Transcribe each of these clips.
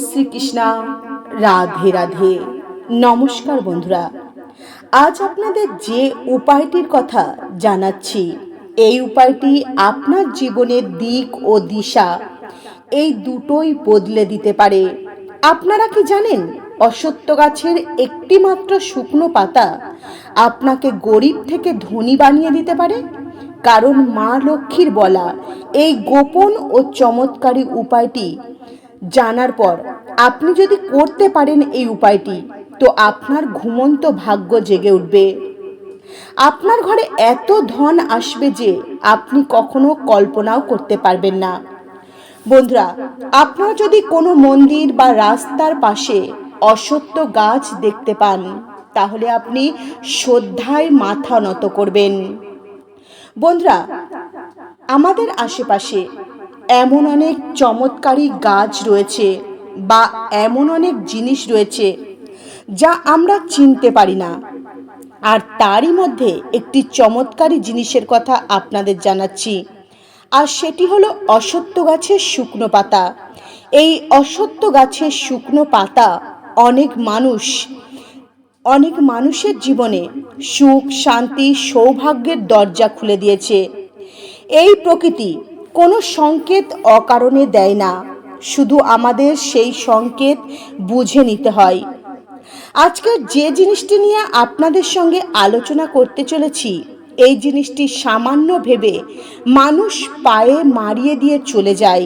শ্রীকৃষ্ণা। রাধে রাধে। নমস্কার বন্ধুরা, আজ আপনাদের যে উপায়টির কথা জানাচ্ছি, এই উপায়টি আপনার জীবনের দিক ও দিশা এই দুটোই বদলে দিতে পারে। আপনারা কি জানেন, অশ্বত্থ গাছের একটি মাত্র শুকনো পাতা আপনাকে গরিব থেকে ধনী বানিয়ে দিতে পারে। কারণ মা লক্ষ্মীর বলা এই গোপন ও চমৎকারী উপায়টি জানার পর আপনি যদি করতে পারেন এই উপায়টি, তো আপনার ঘুমন্ত ভাগ্য জেগে উঠবে। আপনার ঘরে এত ধন আসবে যে আপনি কখনো কল্পনাও করতে পারবেন না। বন্ধুরা, আপনারা যদি কোনো মন্দির বা রাস্তার পাশে অশ্বত্থ গাছ দেখতে পান, তাহলে আপনি শ্রদ্ধায় মাথা নত করবেন। বন্ধুরা, আমাদের আশেপাশে এমন অনেক চমৎকারী গাছ রয়েছে বা এমন অনেক জিনিস রয়েছে যা আমরা চিনতে পারি না। আর তারই মধ্যে একটি চমৎকারী জিনিসের কথা আপনাদের জানাচ্ছি, আর সেটি হলো অশ্বত্থ গাছের শুকনো পাতা। এই অশ্বত্থ গাছের শুকনো পাতা অনেক মানুষের জীবনে সুখ, শান্তি, সৌভাগ্যের দরজা খুলে দিয়েছে। এই প্রকৃতি কোনো সংকেত অকারণে দেয় না, শুধু আমাদের সেই সংকেত বুঝে নিতে হয়। আজকে যে জিনিসটি নিয়ে আপনাদের সঙ্গে আলোচনা করতে চলেছি, এই জিনিসটি সামান্য ভেবে মানুষ পায়ে মারিয়ে দিয়ে চলে যায়।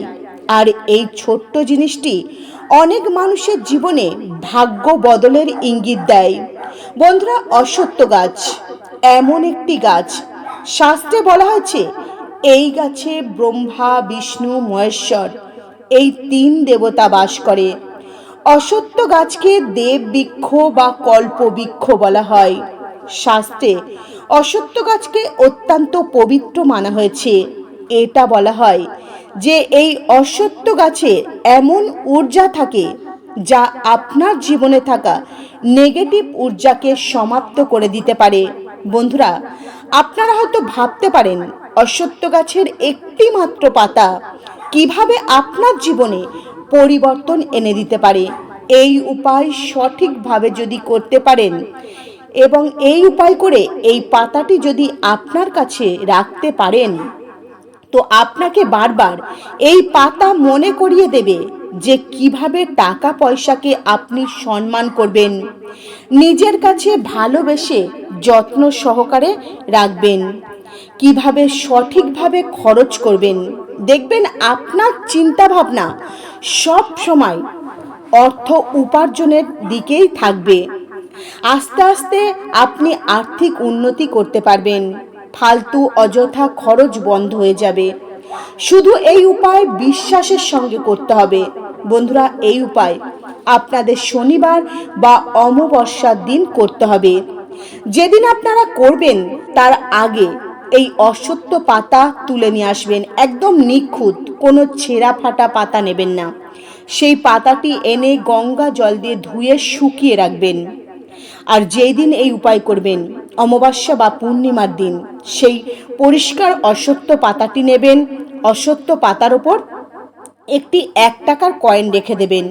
আর এই ছোট্ট জিনিসটি অনেক মানুষের জীবনে ভাগ্য বদলের ইঙ্গিত দেয়। বন্ধুরা, অশ্বত্থ গাছ এমন একটি গাছ, শাস্ত্রে বলা হয়েছে এই গাছে ব্রহ্মা, বিষ্ণু, মহেশ্বর এই তিন দেবতা বাস করে। অশ্বত্থ গাছকে দেব বৃক্ষ বা কল্প বৃক্ষ বলা হয়। শাস্ত্রে অশ্বত্থ গাছকে অত্যন্ত পবিত্র মানা হয়েছে। এটা বলা হয় যে এই অশ্বত্থ গাছে এমন ঊর্জা থাকে যা আপনার জীবনে থাকা নেগেটিভ ঊর্জাকে সমাপ্ত করে দিতে পারে। বন্ধুরা, আপনারা হয়তো ভাবতে পারেন অশ্বত্থ গাছের একটি মাত্র পাতা কিভাবে আপনার জীবনে পরিবর্তন এনে দিতে পারে। এই উপায় সঠিকভাবে যদি করতে পারেন এবং এই উপায় করে এই পাতাটি যদি আপনার কাছে রাখতে পারেন, তো আপনাকে বারবার এই পাতা মনে করিয়ে দেবে যে কিভাবে টাকা পয়সাকে আপনি সম্মান করবেন, নিজের কাছে ভালোবেসে যত্ন সহকারে রাখবেন, কিভাবে সঠিকভাবে খরচ করবেন। দেখবেন আপনার চিন্তা ভাবনা সব সময় অর্থ উপার্জনের দিকেই থাকবে। আস্তে আস্তে আপনি আর্থিক উন্নতি করতে পারবেন, ফালতু অযথা খরচ বন্ধ হয়ে যাবে। শুধু এই উপায় বিশ্বাসের সঙ্গে করতে হবে। বন্ধুরা, এই উপায় আপনাদের শনিবার বা অমাবস্যার দিন করতে হবে। যেদিন আপনারা করবেন তার আগে এই অশ্বত্থ পাতা তুলে নিয়ে আসবেন। একদম নিখুঁত, কোনো ছেঁড়া ফাটা পাতা নেবেন না। সেই পাতাটি এনে গঙ্গা জল দিয়ে ধুয়ে শুকিয়ে রাখবেন। আর যেই দিন এই উপায় করবেন, অমাবস্যা বা পূর্ণিমার দিন, সেই পরিষ্কার অশ্বত্থ পাতাটি নেবেন। অশ্বত্থ পাতার ওপর একটি 1 টাকার কয়েন রেখে দেবেন,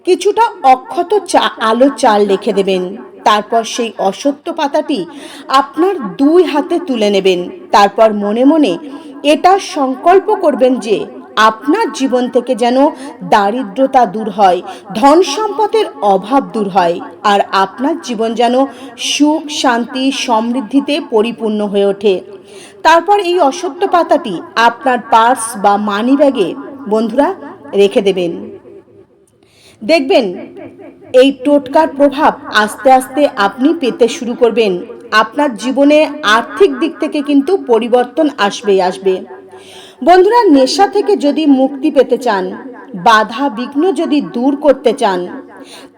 কিছুটা অক্ষত আলো চাল রেখে দেবেন। তারপর সেই অশ্বত্থ পাতাটি আপনার 2 হাতে তুলে নেবেন। তারপর মনে মনে এটা সংকল্প করবেন যে আপনার জীবন থেকে যেন দারিদ্রতা দূর হয়, ধন সম্পদের অভাব দূর হয়, আর আপনার জীবন যেন সুখ, শান্তি, সমৃদ্ধিতে পরিপূর্ণ হয়ে ওঠে। তারপর এই অশ্বত্থ পাতাটি আপনার পার্স বা মানি ব্যাগে বন্ধুরা রেখে দেবেন। দেখবেন এই টোটকার প্রভাব আস্তে আস্তে আপনি পেতে শুরু করবেন। আপনার জীবনে আর্থিক দিক থেকে কিন্তু পরিবর্তন আসবে। বন্ধুরা, নেশা থেকে যদি মুক্তি পেতে চান, বাধা বিঘ্ন যদি দূর করতে চান,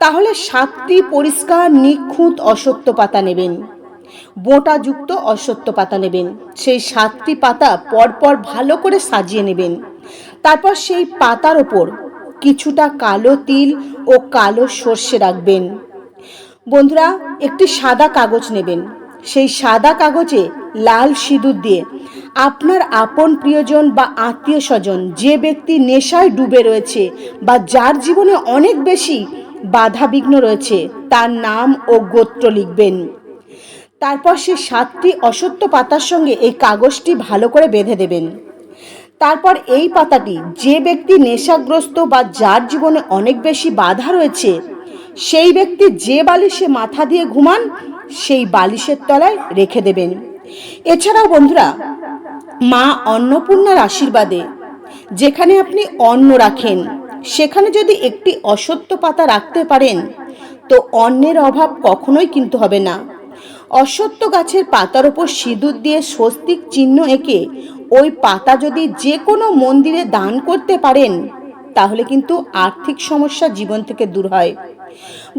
তাহলে 7টি পরিষ্কার নিখুঁত অশ্বত্থ পাতা নেবেন, বোঁটাযুক্ত অশ্বত্থ পাতা নেবেন। সেই 7টি পাতা পরপর ভালো করে সাজিয়ে নেবেন। তারপর সেই পাতার ওপর কিছুটা কালো তিল ও কালো সর্ষে রাখবেন। বন্ধুরা, একটি সাদা কাগজ নেবেন। সেই সাদা কাগজে লাল সিঁদুর দিয়ে আপনার আপন প্রিয়জন বা আত্মীয় স্বজন যে ব্যক্তি নেশায় ডুবে রয়েছে বা যার জীবনে অনেক বেশি বাধা বিঘ্ন রয়েছে তার নাম ও গোত্র লিখবেন। তারপর সে 7টি অশ্বত্থ পাতার সঙ্গে এই কাগজটি ভালো করে বেঁধে দেবেন। তারপর এই পাতাটি যে ব্যক্তি নেশাগ্রস্ত বা যার জীবনে অনেক বেশি বাধা রয়েছে সেই ব্যক্তি যে বালিশে মাথা দিয়ে ঘুমান সেই বালিশের তলায় রেখে দেবেন। এছাড়াও বন্ধুরা, মা অন্নপূর্ণার আশীর্বাদে যেখানে আপনি অন্ন রাখেন সেখানে যদি একটি অশ্বত্থ পাতা রাখতে পারেন তো অন্নের অভাব কখনোই কিন্তু হবে না। অশ্বত্থ গাছের পাতার ওপর সিঁদুর দিয়ে স্বস্তিক চিহ্ন এঁকে ওই পাতা যদি যে কোনো মন্দিরে দান করতে পারেন তাহলে কিন্তু আর্থিক সমস্যা জীবন থেকে দূর হয়।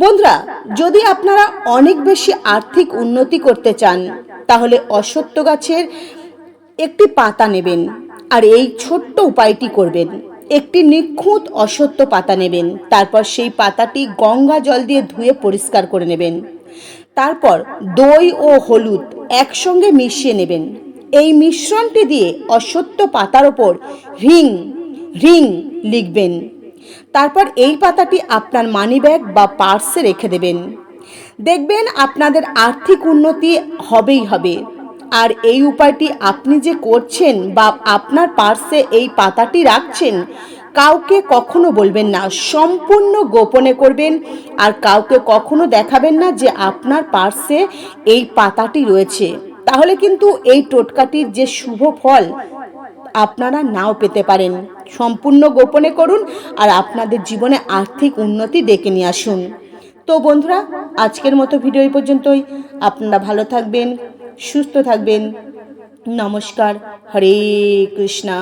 বন্ধুরা, যদি আপনারা অনেক বেশি আর্থিক উন্নতি করতে চান তাহলে অশ্বত্থ গাছের একটি পাতা নেবেন আর এই ছোট্ট উপায়টি করবেন। একটি নিখুঁত অশ্বত্থ পাতা নেবেন, তারপর সেই পাতাটি গঙ্গা জল দিয়ে ধুয়ে পরিষ্কার করে নেবেন। তারপর দই ও হলুদ একসঙ্গে মিশিয়ে নেবেন। এই মিশ্রণটি দিয়ে অশ্বত্থ পাতার ওপর হ্রিং হ্রিং লিখবেন। তারপর এই পাতাটি আপনার মানিব্যাগ বা পার্সে রেখে দেবেন। দেখবেন আপনাদের আর্থিক উন্নতি হবেই হবে। আর এই উপায়টি আপনি যে করছেন বা আপনার পার্সে এই পাতাটি রাখছেন কাউকে কখনো বলবেন না, সম্পূর্ণ গোপনে করবেন। আর কাউকে কখনো দেখাবেন না যে আপনার পার্সে এই পাতাটি রয়েছে, তাহলে কিন্তু এই টোটকাটির যে শুভ ফল আপনারা নাও পেতে পারেন। সম্পূর্ণ গোপনে করুন আর আপনাদের জীবনে আর্থিক উন্নতি ডেকে নিয়ে আসুন। তো বন্ধুরা, আজকের মতো ভিডিও এই পর্যন্তই। আপনারা ভালো থাকবেন, সুস্থ থাকবেন। নমস্কার। হরে কৃষ্ণা।